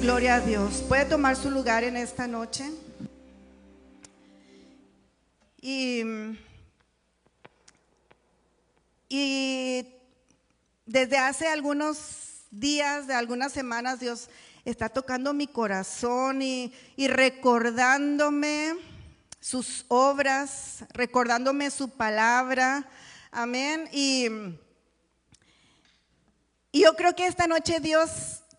Gloria a Dios. ¿Puede tomar su lugar en esta noche? Y desde hace algunos días, de algunas semanas, Dios está tocando mi corazón y recordándome sus obras, recordándome su palabra. Amén. Y yo creo que esta noche Dios,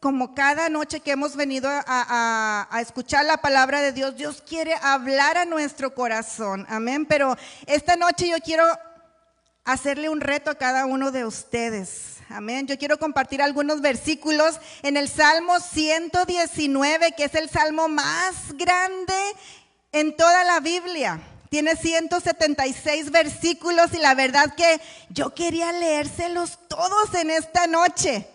como cada noche que hemos venido a escuchar la palabra de Dios, Dios quiere hablar a nuestro corazón. Amén. Pero esta noche yo quiero hacerle un reto a cada uno de ustedes. Amén. Yo quiero compartir algunos versículos en el Salmo 119, que es el salmo más grande en toda la Biblia. Tiene 176 versículos y la verdad que yo quería leérselos todos en esta noche,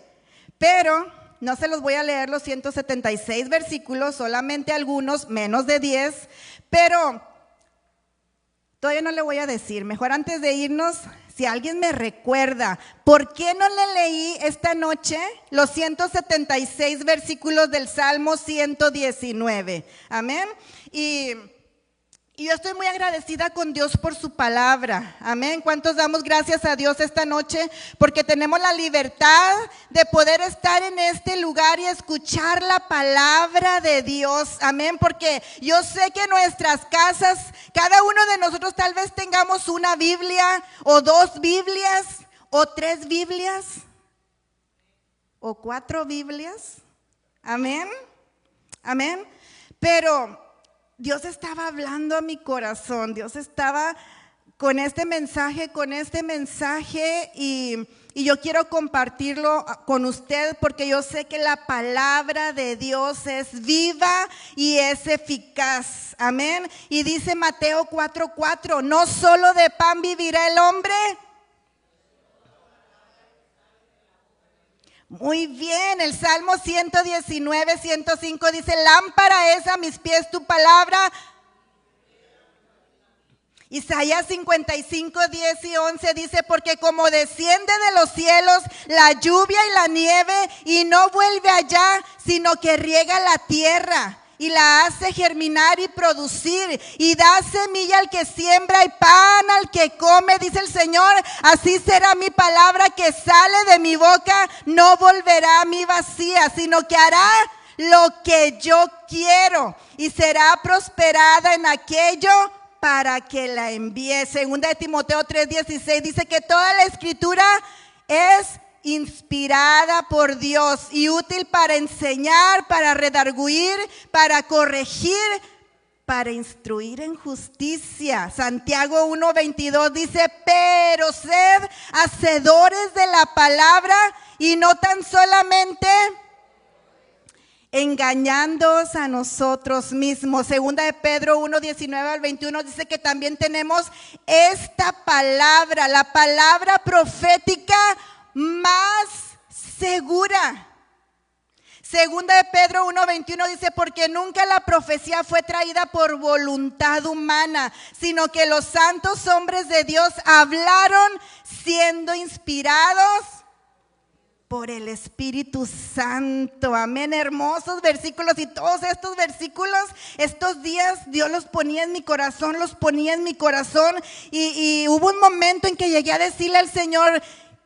pero no se los voy a leer los 176 versículos, solamente algunos, menos de 10, pero todavía no le voy a decir. Mejor antes de irnos, si alguien me recuerda, ¿por qué no le leí esta noche los 176 versículos del Salmo 119? Amén. Y yo estoy muy agradecida con Dios por su palabra. Amén. ¿Cuántos damos gracias a Dios esta noche? Porque tenemos la libertad de poder estar en este lugar y escuchar la palabra de Dios. Amén. Porque yo sé que en nuestras casas, cada uno de nosotros tal vez tengamos una Biblia o 2 Biblias o 3 Biblias o 4 Biblias. Amén. Amén. Pero Dios estaba hablando a mi corazón, Dios estaba con este mensaje y yo quiero compartirlo con usted porque yo sé que la palabra de Dios es viva y es eficaz. Amén. Y dice Mateo 4:4, no solo de pan vivirá el hombre. Muy bien, el Salmo 119, 105 dice, lámpara es a mis pies tu palabra. Isaías 55, 10 y 11 dice, porque como desciende de los cielos la lluvia y la nieve y no vuelve allá, sino que riega la tierra y la hace germinar y producir, y da semilla al que siembra y pan al que come, dice el Señor, así será mi palabra que sale de mi boca, no volverá a mí vacía, sino que hará lo que yo quiero, y será prosperada en aquello para que la envíe. Segunda de Timoteo 3:16 dice que toda la escritura es inspirada por Dios y útil para enseñar, para redarguir, para corregir, para instruir en justicia. Santiago 1:22 dice, pero sed hacedores de la palabra y no tan solamente engañándoos a nosotros mismos. Segunda de Pedro 1:19 al 21 dice que también tenemos esta palabra, la palabra profética más segura. Segunda de Pedro 1:21 dice, porque nunca la profecía fue traída por voluntad humana, sino que los santos hombres de Dios hablaron siendo inspirados por el Espíritu Santo. Amén. Hermosos versículos, y todos estos versículos, estos días Dios los ponía en mi corazón, y hubo un momento en que llegué a decirle al Señor,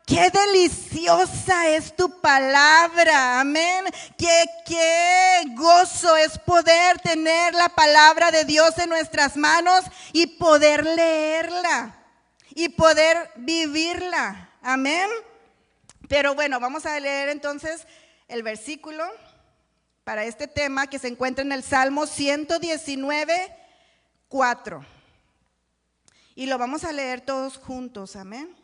qué deliciosa es tu palabra. Amén. Qué gozo es poder tener la palabra de Dios en nuestras manos y poder leerla y poder vivirla. Amén. Pero bueno, vamos a leer entonces el versículo para este tema que se encuentra en el Salmo 119, 4. Y lo vamos a leer todos juntos, amén.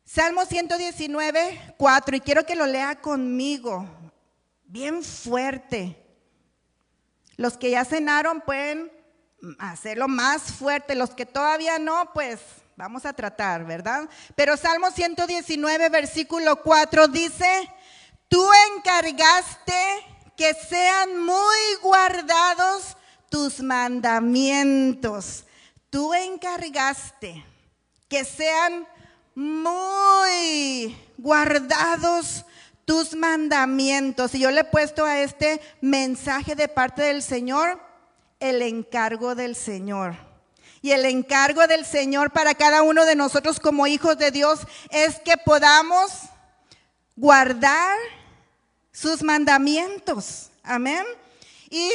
Salmo 119, 4, y quiero que lo lea conmigo, bien fuerte. Los que ya cenaron pueden hacerlo más fuerte, los que todavía no, pues vamos a tratar, ¿verdad? Pero Salmo 119, versículo 4 dice, tú encargaste que sean muy guardados tus mandamientos. Tú encargaste que sean muy guardados tus mandamientos. Y yo le he puesto a este mensaje de parte del Señor, el encargo del Señor. Y el encargo del Señor para cada uno de nosotros como hijos de Dios es que podamos guardar sus mandamientos. Amén. Y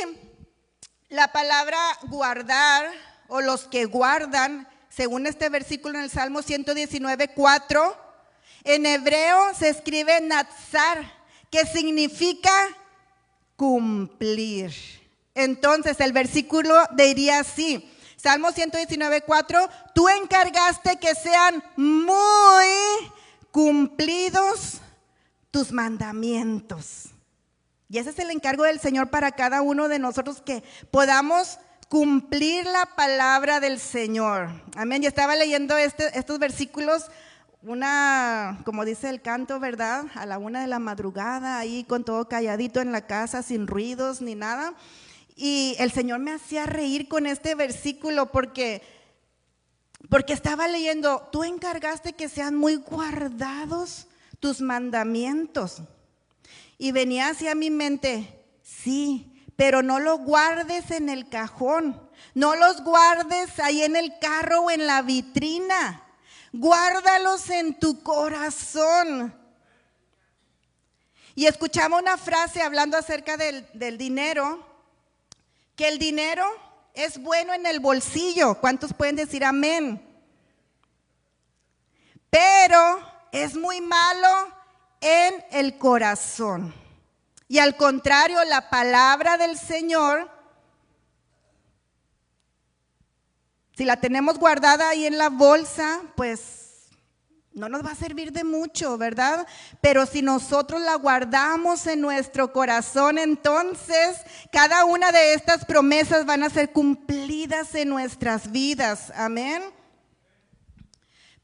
la palabra guardar, o los que guardan, según este versículo en el Salmo 119:4, en hebreo se escribe natzar, que significa cumplir. Entonces el versículo diría así, Salmo 119:4, tú encargaste que sean muy cumplidos tus mandamientos. Y ese es el encargo del Señor para cada uno de nosotros, que podamos cumplir la palabra del Señor. Amén. Yo estaba leyendo estos versículos, como dice el canto, ¿verdad? A la 1 de la madrugada, ahí con todo calladito en la casa, sin ruidos ni nada. Y el Señor me hacía reír con este versículo porque estaba leyendo, tú encargaste que sean muy guardados tus mandamientos. Y venía hacia mi mente, sí, pero no lo guardes en el cajón, no los guardes ahí en el carro o en la vitrina, guárdalos en tu corazón. Y escuchamos una frase hablando acerca del dinero, que el dinero es bueno en el bolsillo. ¿Cuántos pueden decir amén? Pero es muy malo en el corazón. Y al contrario, la palabra del Señor, si la tenemos guardada ahí en la bolsa, pues no nos va a servir de mucho, ¿verdad? Pero si nosotros la guardamos en nuestro corazón, entonces cada una de estas promesas van a ser cumplidas en nuestras vidas. Amén.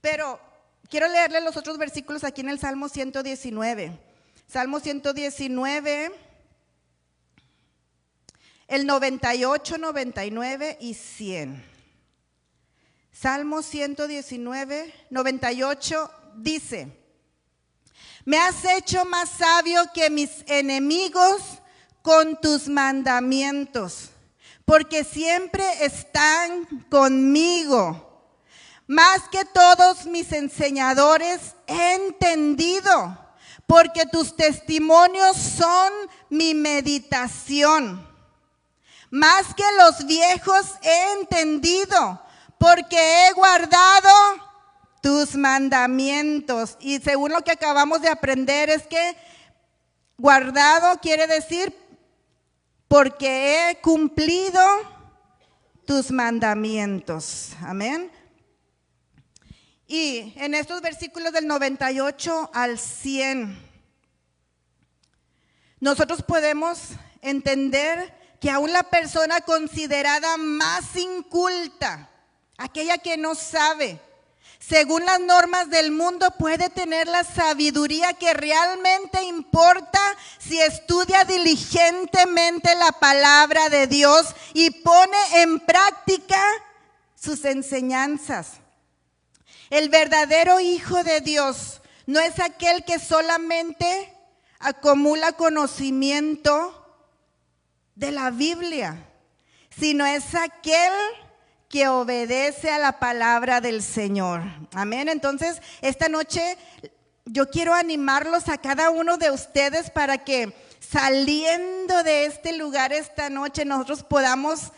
Pero quiero leerle los otros versículos aquí en el Salmo 119. Salmo 119, el 98, 99 y 100. Salmo 119, 98 dice, me has hecho más sabio que mis enemigos con tus mandamientos, porque siempre están conmigo. Más que todos mis enseñadores he entendido, porque tus testimonios son mi meditación. Más que los viejos he entendido, porque he guardado tus mandamientos. Y según lo que acabamos de aprender es que guardado quiere decir porque he cumplido tus mandamientos. Amén. Y en estos versículos del 98 al 100, nosotros podemos entender que aún la persona considerada más inculta, aquella que no sabe, según las normas del mundo, puede tener la sabiduría que realmente importa si estudia diligentemente la palabra de Dios y pone en práctica sus enseñanzas. El verdadero hijo de Dios no es aquel que solamente acumula conocimiento de la Biblia, sino es aquel que obedece a la palabra del Señor. Amén. Entonces, esta noche yo quiero animarlos a cada uno de ustedes para que saliendo de este lugar esta noche nosotros podamos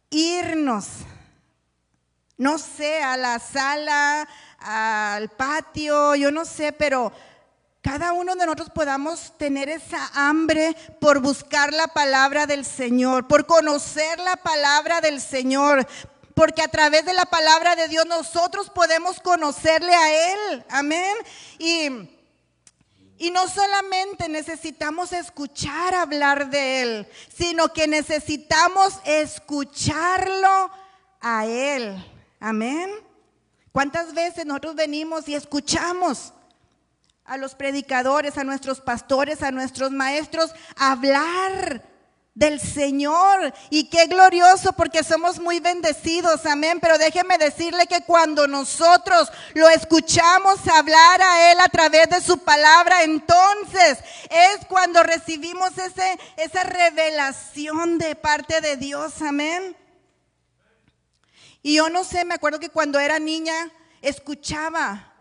irnos, no sé, a la sala, al patio, yo no sé, pero cada uno de nosotros podamos tener esa hambre por buscar la palabra del Señor, por conocer la palabra del Señor, porque a través de la palabra de Dios nosotros podemos conocerle a Él. Amén. Y no solamente necesitamos escuchar hablar de Él, sino que necesitamos escucharlo a Él. Amén. ¿Cuántas veces nosotros venimos y escuchamos a los predicadores, a nuestros pastores, a nuestros maestros hablar del Señor, y qué glorioso porque somos muy bendecidos, amén. Pero déjeme decirle que cuando nosotros lo escuchamos hablar a Él a través de su palabra, entonces es cuando recibimos esa revelación de parte de Dios, amén. Y yo no sé, me acuerdo que cuando era niña escuchaba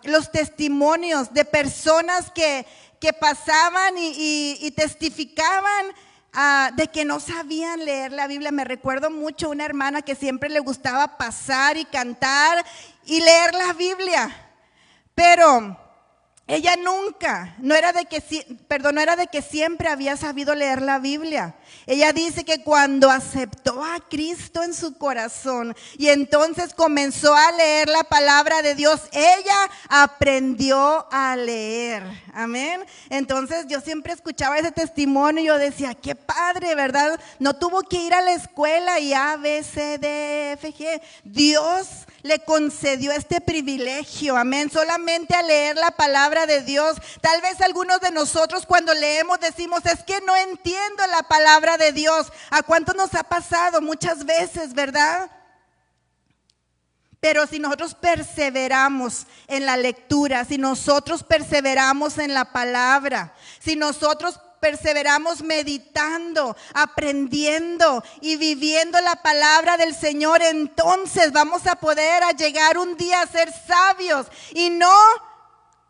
los testimonios de personas que pasaban y testificaban de que no sabían leer la Biblia. Me recuerdo mucho una hermana que siempre le gustaba pasar y cantar y leer la Biblia, pero ella nunca, no era de que siempre había sabido leer la Biblia. Ella dice que cuando aceptó a Cristo en su corazón y entonces comenzó a leer la palabra de Dios, ella aprendió a leer, amén. Entonces yo siempre escuchaba ese testimonio y yo decía, qué padre, ¿verdad? No tuvo que ir a la escuela y A, B, C, D, F, G. Dios le concedió este privilegio, amén, solamente a leer la palabra de Dios. Tal vez algunos de nosotros cuando leemos decimos, es que no entiendo la palabra de Dios. ¿A cuánto nos ha pasado? Muchas veces, ¿verdad? Pero si nosotros perseveramos en la lectura, si nosotros perseveramos en la palabra, si nosotros perseveramos meditando, aprendiendo y viviendo la palabra del Señor, entonces vamos a poder llegar un día a ser sabios y no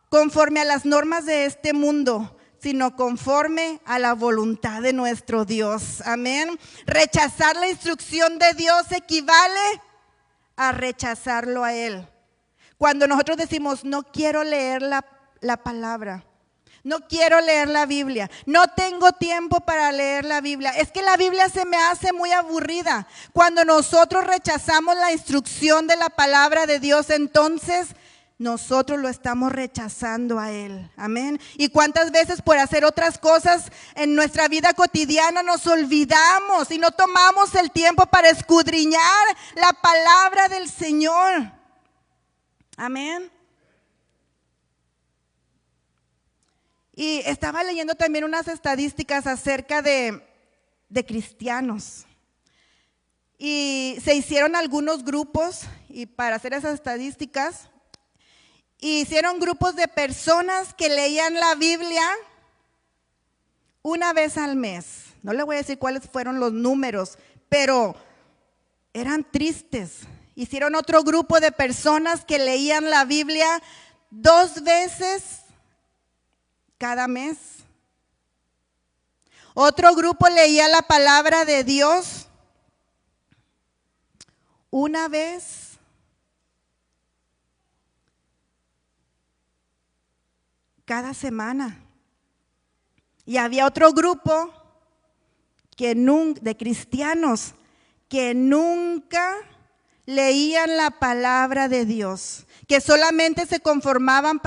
conforme a las normas de este mundo, sino conforme a la voluntad de nuestro Dios, amén. Rechazar la instrucción de Dios equivale a rechazarlo a Él. Cuando nosotros decimos, no quiero leer la palabra, no quiero leer la Biblia, no tengo tiempo para leer la Biblia, es que la Biblia se me hace muy aburrida. Cuando nosotros rechazamos la instrucción de la palabra de Dios, entonces nosotros lo estamos rechazando a Él, amén. Y cuántas veces por hacer otras cosas en nuestra vida cotidiana nos olvidamos y no tomamos el tiempo para escudriñar la palabra del Señor, amén. Y estaba leyendo también unas estadísticas acerca de cristianos. Y se hicieron algunos grupos, y para hacer esas estadísticas, hicieron grupos de personas que leían la Biblia una vez al mes. No le voy a decir cuáles fueron los números, pero eran tristes. Hicieron otro grupo de personas que leían la Biblia 2 veces cada mes. Otro grupo leía la palabra de Dios una vez cada semana. Y había otro grupo de cristianos que nunca leían la palabra de Dios, que solamente se conformaban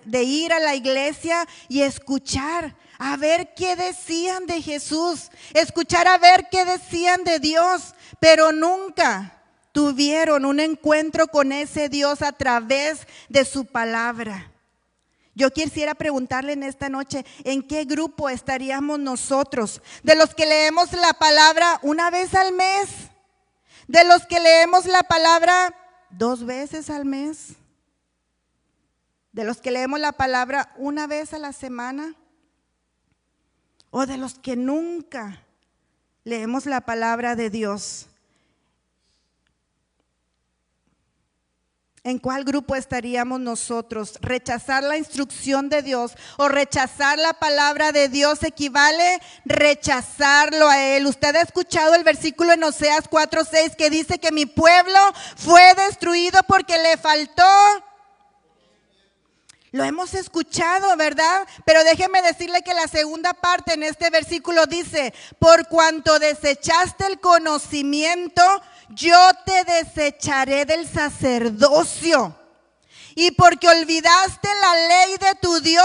de ir a la iglesia y escuchar a ver qué decían de Jesús, escuchar a ver qué decían de Dios, pero nunca tuvieron un encuentro con ese Dios a través de su palabra. Yo quisiera preguntarle en esta noche, ¿en qué grupo estaríamos nosotros? ¿De los que leemos la palabra una vez al mes? ¿De los que leemos la palabra 2 veces al mes? ¿De los que leemos la palabra una vez a la semana? ¿O de los que nunca leemos la palabra de Dios? ¿En cuál grupo estaríamos nosotros? ¿Rechazar la instrucción de Dios o rechazar la palabra de Dios equivale rechazarlo a Él? Usted ha escuchado el versículo en Oseas 4:6 que dice que mi pueblo fue destruido porque le faltó. Lo hemos escuchado, ¿verdad? Pero déjeme decirle que la segunda parte en este versículo dice, por cuanto desechaste el conocimiento, yo te desecharé del sacerdocio. Y porque olvidaste la ley de tu Dios,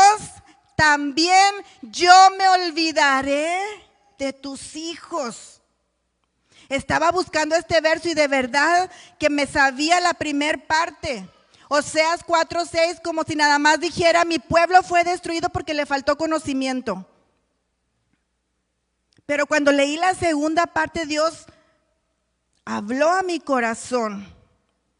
también yo me olvidaré de tus hijos. Estaba buscando este verso y de verdad que me sabía la primer parte. Oseas 4:6, como si nada más dijera, mi pueblo fue destruido porque le faltó conocimiento. Pero cuando leí la segunda parte, Dios habló a mi corazón.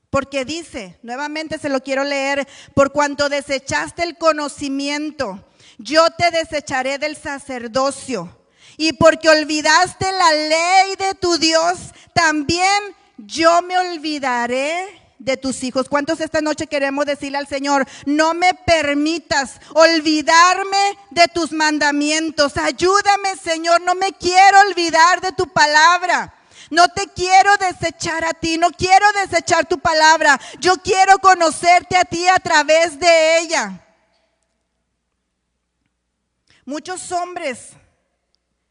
Porque dice, nuevamente se lo quiero leer, por cuanto desechaste el conocimiento, yo te desecharé del sacerdocio. Y porque olvidaste la ley de tu Dios, también yo me olvidaré de tus hijos. ¿Cuántos esta noche queremos decirle al Señor, no me permitas olvidarme de tus mandamientos? Ayúdame, Señor, no me quiero olvidar de tu palabra. No te quiero desechar a ti, no quiero desechar tu palabra. Yo quiero conocerte a ti a través de ella. Muchos hombres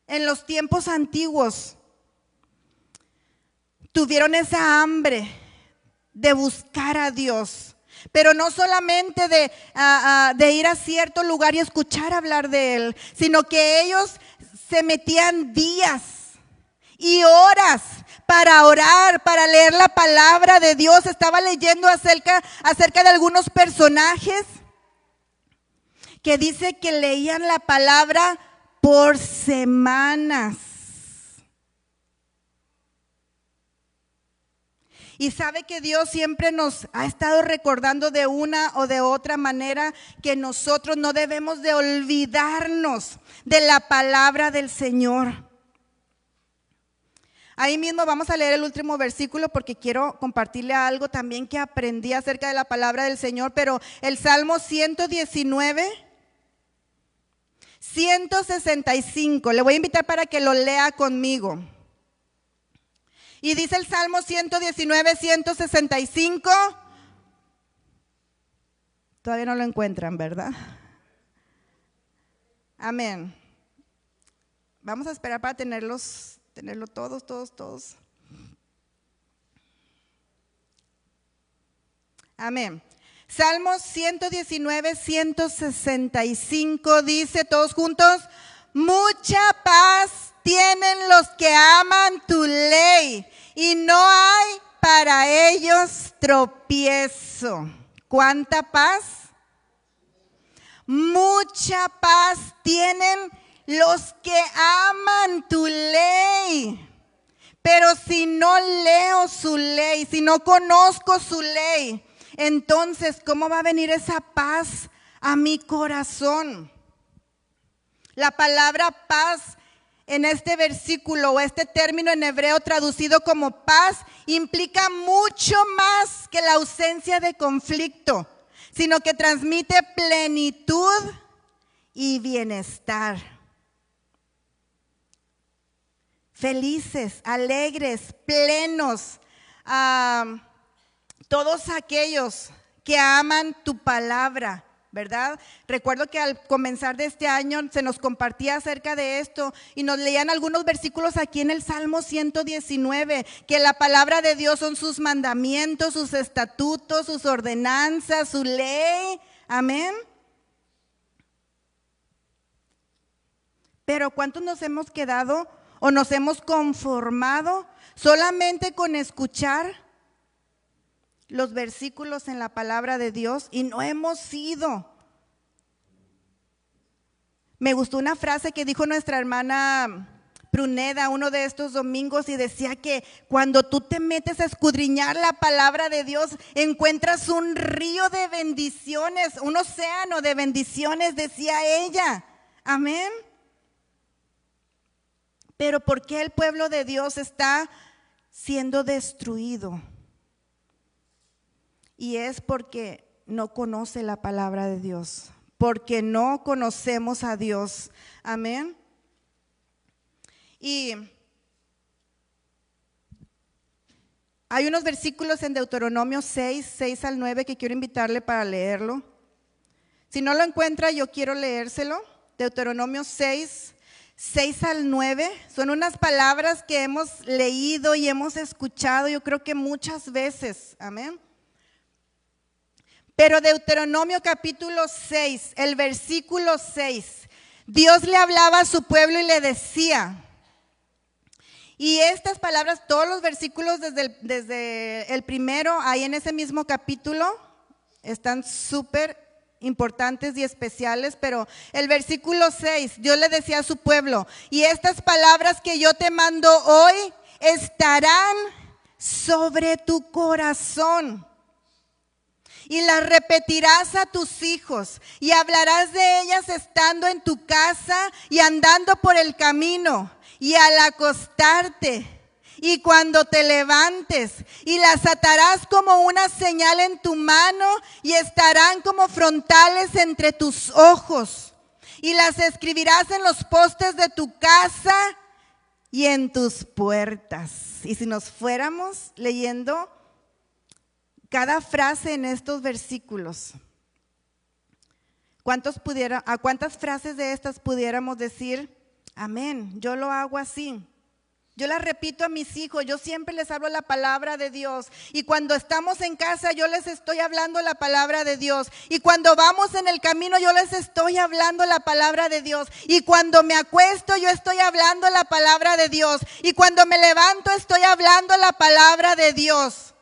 en los tiempos antiguos tuvieron esa hambre de buscar a Dios, pero no solamente de ir a cierto lugar y escuchar hablar de Él, sino que ellos se metían días y horas para orar, para leer la palabra de Dios. Estaba leyendo acerca de algunos personajes que dice que leían la palabra por semanas. Y sabe que Dios siempre nos ha estado recordando de una o de otra manera que nosotros no debemos de olvidarnos de la palabra del Señor. Ahí mismo vamos a leer el último versículo porque quiero compartirle algo también que aprendí acerca de la palabra del Señor. Pero el Salmo 119, 165, le voy a invitar para que lo lea conmigo. Y dice el Salmo 119, 165. Todavía no lo encuentran, ¿verdad? Amén. Vamos a esperar para tenerlo todos. Amén. Salmos 119, 165 dice, todos juntos, mucha paz tienen los que aman tu ley y no hay para ellos tropiezo. ¿Cuánta paz? Mucha paz tienen los que aman tu ley. Pero si no leo su ley, si no conozco su ley, entonces, ¿cómo va a venir esa paz a mi corazón? La palabra paz en este versículo o este término en hebreo traducido como paz implica mucho más que la ausencia de conflicto, sino que transmite plenitud y bienestar. Felices, alegres, plenos, todos aquellos que aman tu palabra, ¿verdad? Recuerdo que al comenzar de este año se nos compartía acerca de esto y nos leían algunos versículos aquí en el Salmo 119, que la palabra de Dios son sus mandamientos, sus estatutos, sus ordenanzas, su ley. Amén. Pero ¿cuántos nos hemos quedado o nos hemos conformado solamente con escuchar los versículos en la palabra de Dios y no hemos sido? Me gustó una frase que dijo nuestra hermana Pruneda uno de estos domingos y decía que cuando tú te metes a escudriñar la palabra de Dios, encuentras un río de bendiciones, un océano de bendiciones, decía ella. Amén. Pero ¿por qué el pueblo de Dios está siendo destruido? Y es porque no conoce la palabra de Dios, porque no conocemos a Dios. Amén. Y hay unos versículos en Deuteronomio 6 al 9 que quiero invitarle para leerlo. Si no lo encuentra, yo quiero leérselo. Deuteronomio 6 al 9, son unas palabras que hemos leído y hemos escuchado, yo creo que muchas veces. Amén. Pero Deuteronomio capítulo 6, el versículo 6, Dios le hablaba a su pueblo y le decía, y estas palabras, todos los versículos desde el primero, ahí en ese mismo capítulo, están súper importantes y especiales, pero el versículo 6, Dios le decía a su pueblo, y estas palabras que yo te mando hoy estarán sobre tu corazón. Y las repetirás a tus hijos y hablarás de ellas estando en tu casa y andando por el camino y al acostarte y cuando te levantes, y las atarás como una señal en tu mano y estarán como frontales entre tus ojos, y las escribirás en los postes de tu casa y en tus puertas. Y si nos fuéramos leyendo cada frase en estos versículos, ¿a cuántas frases de estas pudiéramos decir, amén, yo lo hago así? Yo las repito a mis hijos, yo siempre les hablo la palabra de Dios. Y cuando estamos en casa yo les estoy hablando la palabra de Dios. Y cuando vamos en el camino yo les estoy hablando la palabra de Dios. Y cuando me acuesto yo estoy hablando la palabra de Dios. Y cuando me levanto estoy hablando la palabra de Dios.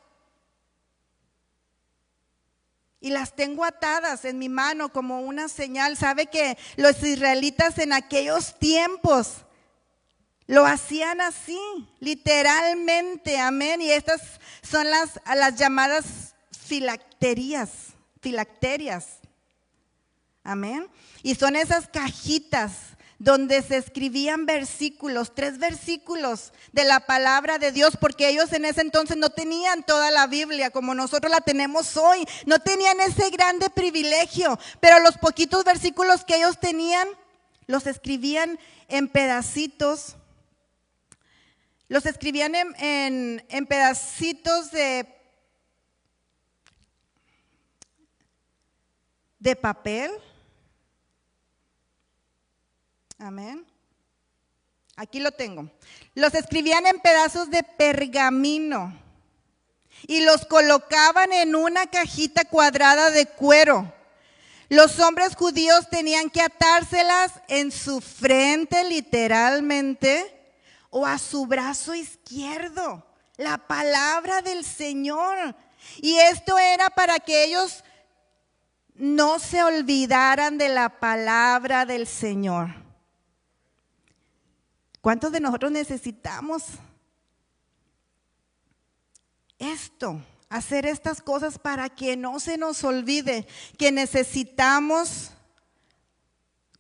Y las tengo atadas en mi mano como una señal. ¿Sabe que los israelitas en aquellos tiempos lo hacían así, literalmente, amén? Y estas son las llamadas filacterias, amén. Y son esas cajitas donde se escribían versículos, 3 versículos de la palabra de Dios, porque ellos en ese entonces no tenían toda la Biblia como nosotros la tenemos hoy, no tenían ese grande privilegio, pero los poquitos versículos que ellos tenían, los escribían en pedacitos. Los escribían en pedacitos de papel. Amén. Aquí lo tengo. Los escribían en pedazos de pergamino y los colocaban en una cajita cuadrada de cuero. Los hombres judíos tenían que atárselas en su frente, literalmente, o a su brazo izquierdo, la palabra del Señor. Y esto era para que ellos no se olvidaran de la palabra del Señor. ¿Cuántos de nosotros necesitamos esto? Hacer estas cosas para que no se nos olvide que necesitamos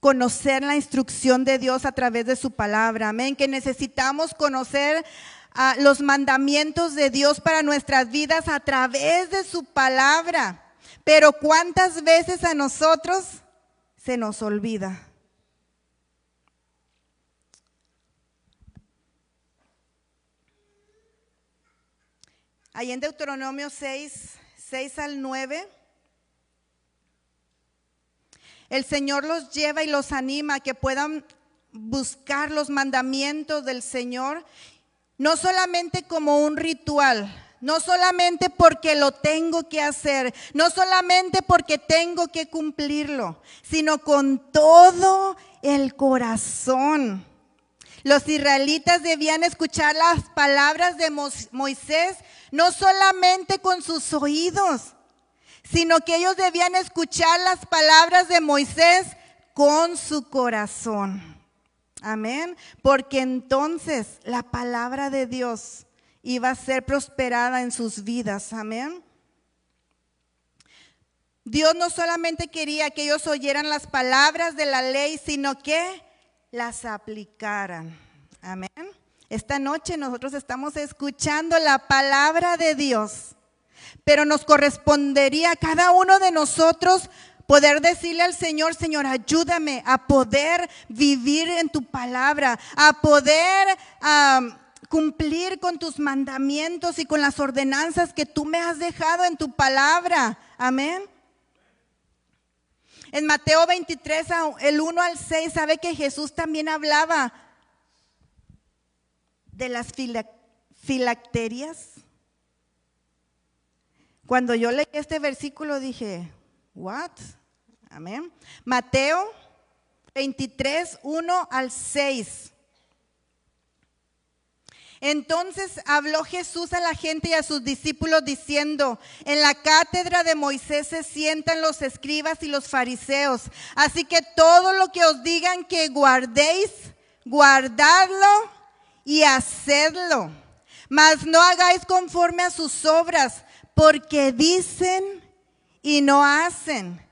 conocer la instrucción de Dios a través de su palabra, amén, que necesitamos conocer los mandamientos de Dios para nuestras vidas a través de su palabra. Pero ¿cuántas veces a nosotros se nos olvida? Ahí en Deuteronomio 6 al 9, el Señor los lleva y los anima a que puedan buscar los mandamientos del Señor, no solamente como un ritual, no solamente porque lo tengo que hacer, no solamente porque tengo que cumplirlo, sino con todo el corazón. Los israelitas debían escuchar las palabras de Moisés, no solamente con sus oídos, sino que ellos debían escuchar las palabras de Moisés con su corazón. Amén. Porque entonces la palabra de Dios iba a ser prosperada en sus vidas. Amén. Dios no solamente quería que ellos oyeran las palabras de la ley, sino que las aplicaran. Amén. Esta noche nosotros estamos escuchando la palabra de Dios, pero nos correspondería a cada uno de nosotros poder decirle al Señor, Señor, ayúdame a poder vivir en tu palabra, a poder cumplir con tus mandamientos y con las ordenanzas que tú me has dejado en tu palabra. Amén. En Mateo 23, el 1 al 6, sabe que Jesús también hablaba de las filacterias. Cuando yo leí este versículo dije, ¿what? Amén. Mateo 23, 1 al 6. Entonces habló Jesús a la gente y a sus discípulos diciendo: en la cátedra de Moisés se sientan los escribas y los fariseos. Así que todo lo que os digan que guardéis, guardadlo y hacedlo. Mas no hagáis conforme a sus obras, porque dicen y no hacen.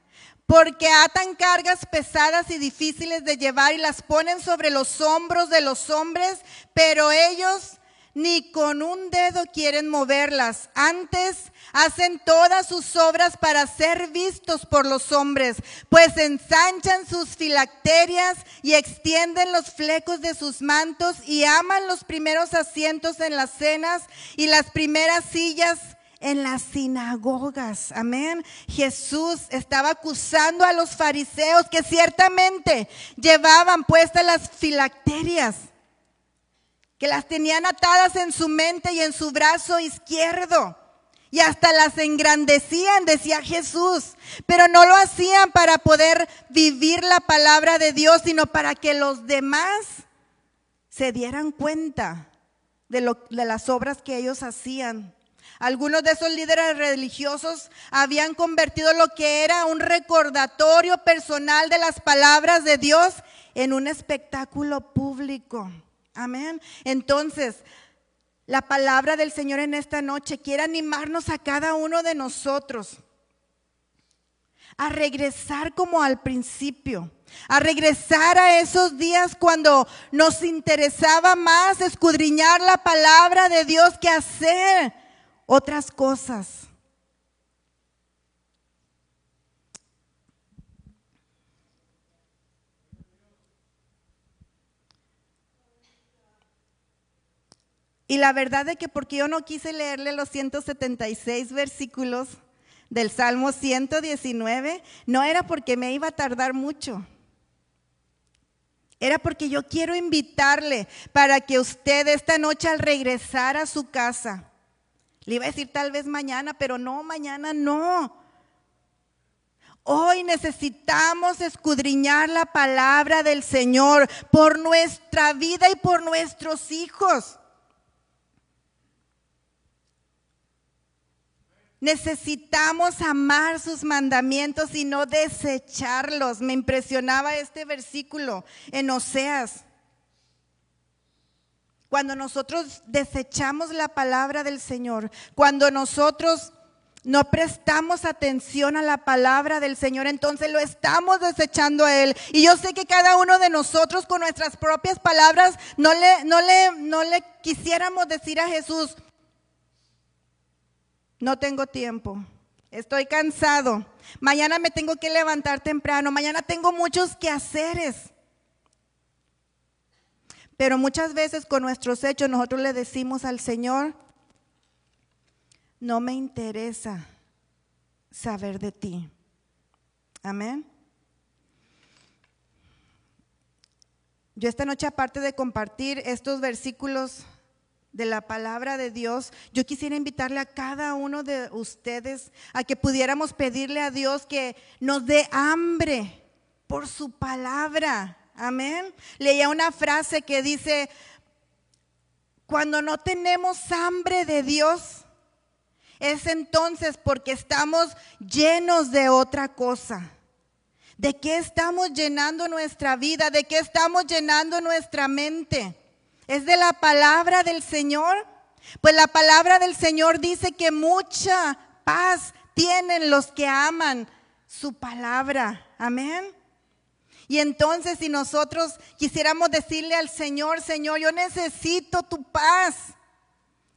Porque atan cargas pesadas y difíciles de llevar y las ponen sobre los hombros de los hombres, pero ellos ni con un dedo quieren moverlas. Antes hacen todas sus obras para ser vistos por los hombres, pues ensanchan sus filacterias y extienden los flecos de sus mantos y aman los primeros asientos en las cenas y las primeras sillas en las sinagogas. Amén. Jesús estaba acusando a los fariseos que ciertamente llevaban puestas las filacterias, que las tenían atadas en su mente y en su brazo izquierdo, y hasta las engrandecían, decía Jesús, pero no lo hacían para poder vivir la palabra de Dios, sino para que los demás se dieran cuenta de las obras que ellos hacían. Algunos de esos líderes religiosos habían convertido lo que era un recordatorio personal de las palabras de Dios en un espectáculo público. Amén. Entonces, la palabra del Señor en esta noche quiere animarnos a cada uno de nosotros a regresar como al principio, a regresar a esos días cuando nos interesaba más escudriñar la palabra de Dios que hacer otras cosas. Y la verdad es que porque yo no quise leerle los 176 versículos del Salmo 119, no era porque me iba a tardar mucho. Era porque yo quiero invitarle para que usted esta noche al regresar a su casa, le iba a decir tal vez mañana, pero no, mañana no. Hoy necesitamos escudriñar la palabra del Señor por nuestra vida y por nuestros hijos. Necesitamos amar sus mandamientos y no desecharlos. Me impresionaba este versículo en Oseas. Cuando nosotros desechamos la palabra del Señor, cuando nosotros no prestamos atención a la palabra del Señor, entonces lo estamos desechando a Él. Y yo sé que cada uno de nosotros con nuestras propias palabras no le quisiéramos decir a Jesús: no tengo tiempo, estoy cansado, mañana me tengo que levantar temprano, mañana tengo muchos quehaceres. Pero muchas veces con nuestros hechos nosotros le decimos al Señor: no me interesa saber de ti. Amén. Yo esta noche, aparte de compartir estos versículos de la palabra de Dios, yo quisiera invitarle a cada uno de ustedes a que pudiéramos pedirle a Dios que nos dé hambre por su palabra. Amén. Leía una frase que dice: cuando no tenemos hambre de Dios, es entonces porque estamos llenos de otra cosa. ¿De qué estamos llenando nuestra vida? ¿De qué estamos llenando nuestra mente? ¿Es de la palabra del Señor? Pues la palabra del Señor dice que mucha paz tienen los que aman su palabra. Amén. Y entonces, si nosotros quisiéramos decirle al Señor: Señor, yo necesito tu paz,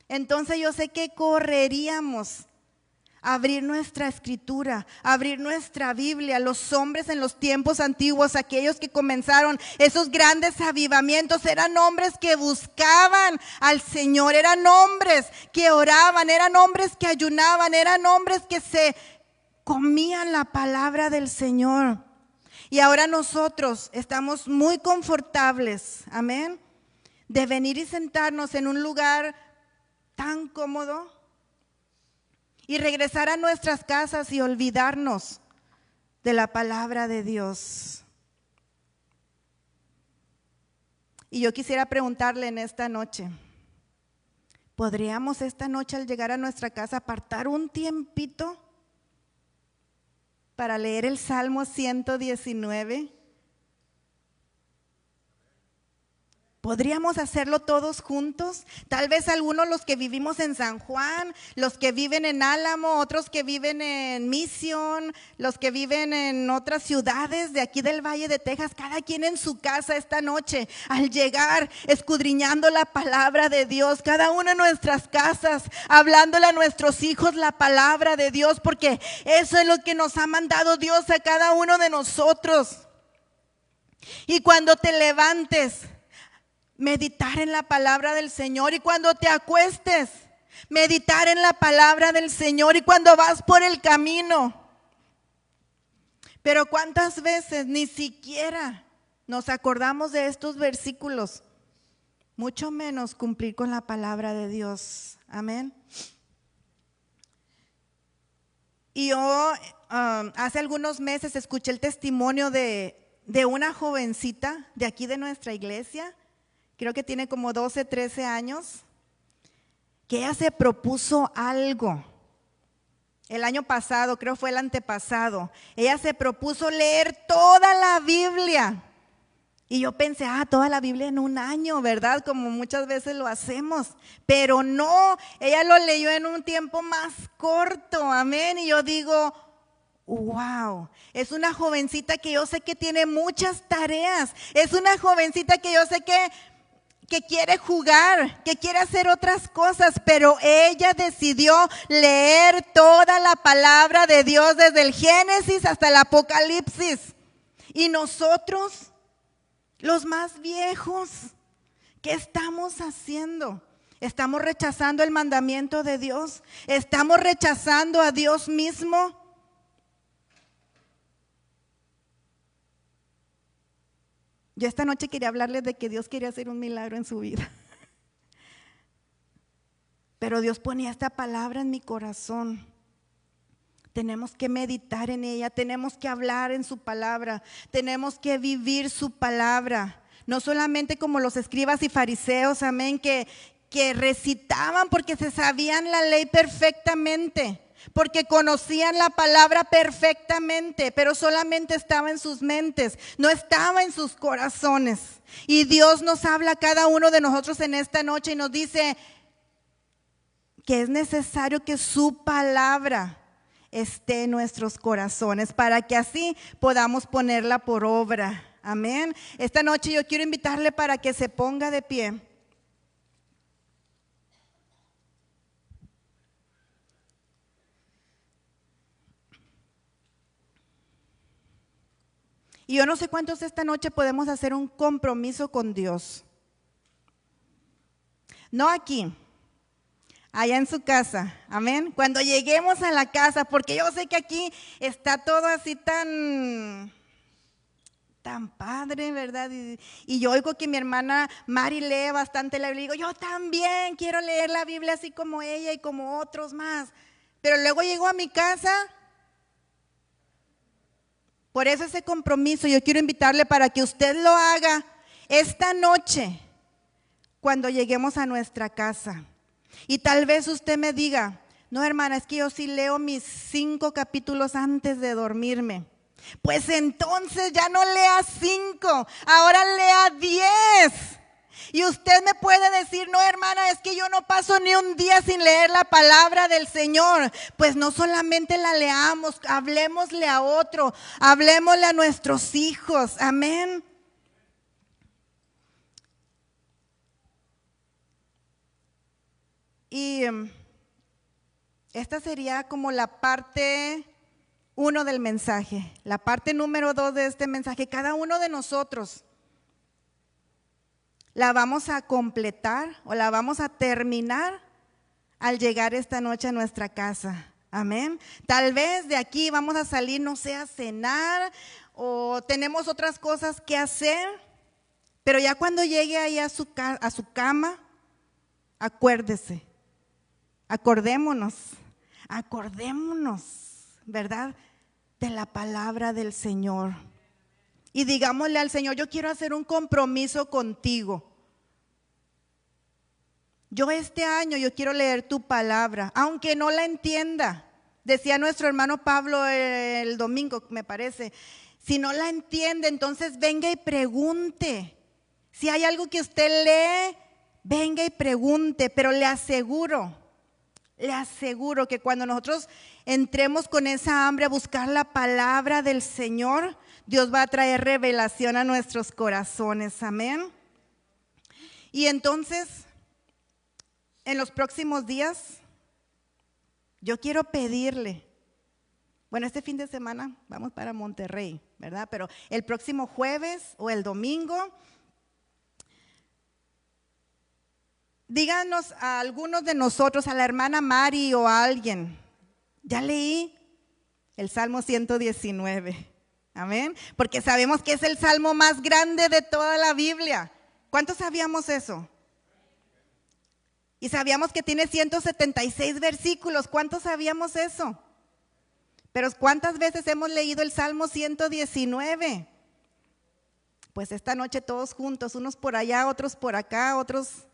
entonces yo sé que correríamos a abrir nuestra escritura, a abrir nuestra Biblia. Los hombres en los tiempos antiguos, aquellos que comenzaron esos grandes avivamientos, eran hombres que buscaban al Señor, eran hombres que oraban, eran hombres que ayunaban, eran hombres que se comían la palabra del Señor. Y ahora nosotros estamos muy confortables, amén, de venir y sentarnos en un lugar tan cómodo y regresar a nuestras casas y olvidarnos de la palabra de Dios. Y yo quisiera preguntarle en esta noche: ¿Podríamos esta noche al llegar a nuestra casa apartar un tiempito para leer el Salmo 119? ¿Podríamos hacerlo todos juntos? Tal vez algunos, los que vivimos en San Juan, los que viven en Álamo, otros que viven en Mission, los que viven en otras ciudades de aquí del Valle de Texas, cada quien en su casa esta noche, al llegar, escudriñando la palabra de Dios, cada uno en nuestras casas, hablándole a nuestros hijos la palabra de Dios, porque eso es lo que nos ha mandado Dios a cada uno de nosotros. Y cuando te levantes, meditar en la palabra del Señor, y cuando te acuestes, meditar en la palabra del Señor, y cuando vas por el camino. Pero ¿cuántas veces ni siquiera nos acordamos de estos versículos? Mucho menos cumplir con la palabra de Dios. Amén. Y yo hace algunos meses escuché el testimonio de una jovencita de aquí de nuestra iglesia. Creo que tiene como 12, 13 años, que ella se propuso algo. El año pasado, creo fue el antepasado, ella se propuso leer toda la Biblia. Y yo pensé, toda la Biblia en un año, ¿verdad? Como muchas veces lo hacemos. Pero no, ella lo leyó en un tiempo más corto, amén. Y yo digo, wow, es una jovencita que yo sé que tiene muchas tareas. Es una jovencita que yo sé que quiere jugar, que quiere hacer otras cosas, pero ella decidió leer toda la palabra de Dios desde el Génesis hasta el Apocalipsis. Y nosotros, los más viejos, ¿qué estamos haciendo? ¿Estamos rechazando el mandamiento de Dios? ¿Estamos rechazando a Dios mismo? Yo esta noche quería hablarles de que Dios quería hacer un milagro en su vida. Pero Dios ponía esta palabra en mi corazón. Tenemos que meditar en ella, tenemos que hablar en su palabra, tenemos que vivir su palabra. No solamente como los escribas y fariseos, amén, que recitaban porque se sabían la ley perfectamente, porque conocían la palabra perfectamente, pero solamente estaba en sus mentes, no estaba en sus corazones. Y Dios nos habla a cada uno de nosotros en esta noche y nos dice que es necesario que su palabra esté en nuestros corazones para que así podamos ponerla por obra. Amén. Esta noche yo quiero invitarle para que se ponga de pie. Y yo no sé cuántos esta noche podemos hacer un compromiso con Dios. No aquí, allá en su casa, amén. Cuando lleguemos a la casa, porque yo sé que aquí está todo así tan padre, ¿verdad? Y yo oigo que mi hermana Mari lee bastante la Biblia. Y digo, yo también quiero leer la Biblia así como ella y como otros más. Pero luego llego a mi casa. Por eso ese compromiso yo quiero invitarle para que usted lo haga esta noche cuando lleguemos a nuestra casa. Y tal vez usted me diga, no hermana, es que yo sí leo mis 5 capítulos antes de dormirme. Pues entonces ya no lea 5, ahora lea 10. Y usted me puede decir, no hermana, es que yo no paso ni un día sin leer la palabra del Señor. Pues no solamente la leamos, hablemosle a otro, hablemosle a nuestros hijos, amén. Y esta sería como la parte 1 del mensaje. La parte número 2 de este mensaje, cada uno de nosotros la vamos a completar o la vamos a terminar al llegar esta noche a nuestra casa. Amén. Tal vez de aquí vamos a salir, no sé, a cenar o tenemos otras cosas que hacer, pero ya cuando llegue ahí a su cama, acuérdese, acordémonos, ¿verdad? De la palabra del Señor. Y digámosle al Señor, yo quiero hacer un compromiso contigo. Yo este año yo quiero leer tu palabra, aunque no la entienda. Decía nuestro hermano Pablo el domingo, me parece, si no la entiende, entonces venga y pregunte. Si hay algo que usted lee, venga y pregunte, pero le aseguro que cuando nosotros entremos con esa hambre a buscar la palabra del Señor, Dios va a traer revelación a nuestros corazones, amén. Y entonces, en los próximos días, yo quiero pedirle, bueno, este fin de semana vamos para Monterrey, ¿verdad? Pero el próximo jueves o el domingo, díganos a algunos de nosotros, a la hermana Mari o a alguien, ya leí el Salmo 119, amén, porque sabemos que es el salmo más grande de toda la Biblia. ¿Cuántos sabíamos eso? Y sabíamos que tiene 176 versículos. ¿Cuántos sabíamos eso? Pero ¿cuántas veces hemos leído el Salmo 119? Pues esta noche todos juntos, unos por allá, otros por acá, otros,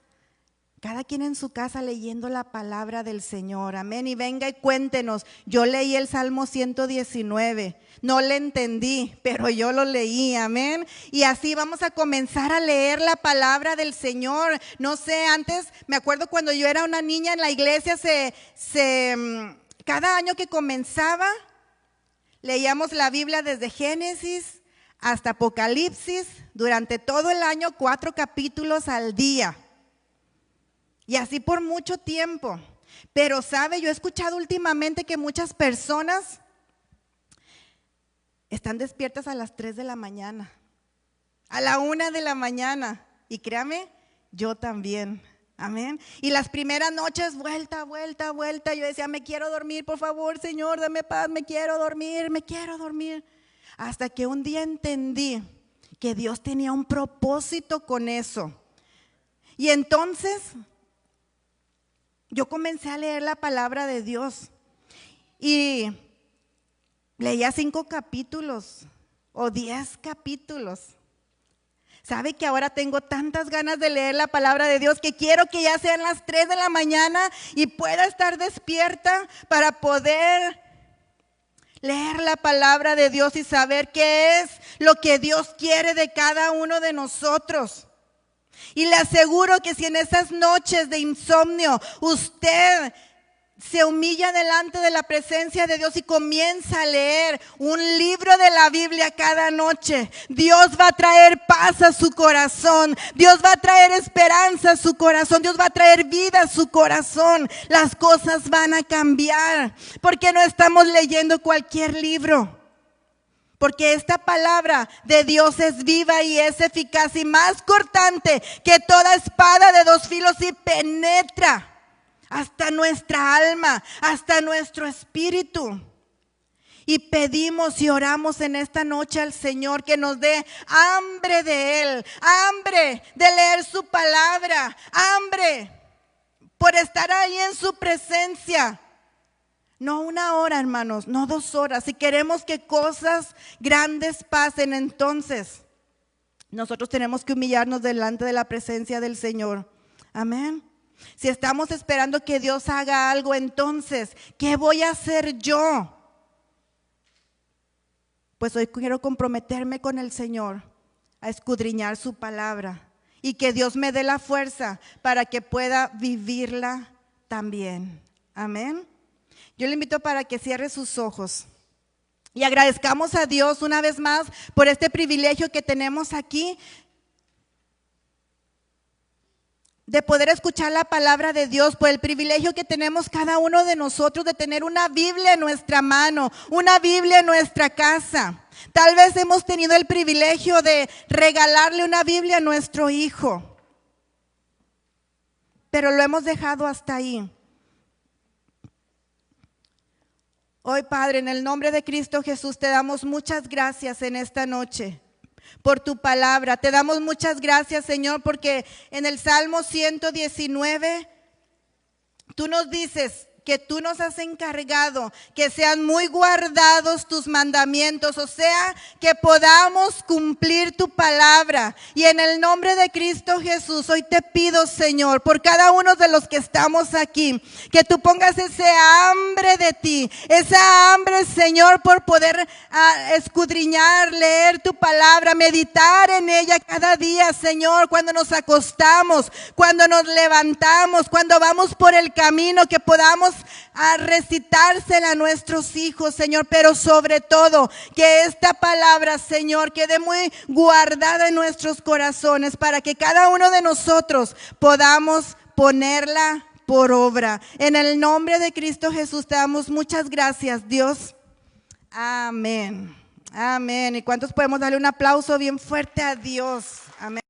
cada quien en su casa leyendo la palabra del Señor, amén. Y venga y cuéntenos, yo leí el Salmo 119, no le entendí, pero yo lo leí, amén. Y así vamos a comenzar a leer la palabra del Señor. No sé, antes, me acuerdo cuando yo era una niña en la iglesia, cada año que comenzaba, leíamos la Biblia desde Génesis hasta Apocalipsis, durante todo el año 4 capítulos al día. Y así por mucho tiempo. Pero sabe, yo he escuchado últimamente que muchas personas están despiertas a las 3 de la mañana, a la 1 de la mañana. Y créame, yo también. Amén. Y las primeras noches, vuelta, yo decía, me quiero dormir, por favor, Señor, dame paz, me quiero dormir. Hasta que un día entendí que Dios tenía un propósito con eso. Y entonces yo comencé a leer la palabra de Dios y leía 5 capítulos o 10 capítulos. ¿Sabe que ahora tengo tantas ganas de leer la palabra de Dios que quiero que ya sean las 3 de la mañana y pueda estar despierta para poder leer la palabra de Dios y saber qué es lo que Dios quiere de cada uno de nosotros? Y le aseguro que si en esas noches de insomnio usted se humilla delante de la presencia de Dios y comienza a leer un libro de la Biblia cada noche, Dios va a traer paz a su corazón, Dios va a traer esperanza a su corazón, Dios va a traer vida a su corazón. Las cosas van a cambiar, porque no estamos leyendo cualquier libro. Porque esta palabra de Dios es viva y es eficaz y más cortante que toda espada de 2 filos y penetra hasta nuestra alma, hasta nuestro espíritu. Y pedimos y oramos en esta noche al Señor que nos dé hambre de Él, hambre de leer su palabra, hambre por estar ahí en su presencia. No 1 hora, hermanos, no 2 horas. Si queremos que cosas grandes pasen, entonces nosotros tenemos que humillarnos delante de la presencia del Señor. Amén. Si estamos esperando que Dios haga algo, entonces, ¿qué voy a hacer yo? Pues hoy quiero comprometerme con el Señor a escudriñar su palabra y que Dios me dé la fuerza para que pueda vivirla también. Amén. Yo le invito para que cierre sus ojos y agradezcamos a Dios una vez más por este privilegio que tenemos aquí de poder escuchar la palabra de Dios, por el privilegio que tenemos cada uno de nosotros de tener una Biblia en nuestra mano, una Biblia en nuestra casa. Tal vez hemos tenido el privilegio de regalarle una Biblia a nuestro hijo, pero lo hemos dejado hasta ahí. Hoy, Padre, en el nombre de Cristo Jesús, te damos muchas gracias en esta noche por tu palabra. Te damos muchas gracias, Señor, porque en el Salmo 119, tú nos dices que tú nos has encargado, que sean muy guardados tus mandamientos, o sea, que podamos cumplir tu palabra. Y en el nombre de Cristo Jesús, hoy te pido, Señor, por cada uno de los que estamos aquí, que tú pongas ese hambre de ti, esa hambre, Señor, por poder escudriñar, leer tu palabra, meditar en ella cada día, Señor, cuando nos acostamos, cuando nos levantamos, cuando vamos por el camino, que podamos recitársela a nuestros hijos, Señor, pero sobre todo, que esta palabra, Señor, quede muy guardada en nuestros corazones para que cada uno de nosotros podamos ponerla por obra. En el nombre de Cristo Jesús te damos muchas gracias, Dios. Amén. Amén. ¿Y cuántos podemos darle un aplauso bien fuerte a Dios? Amén.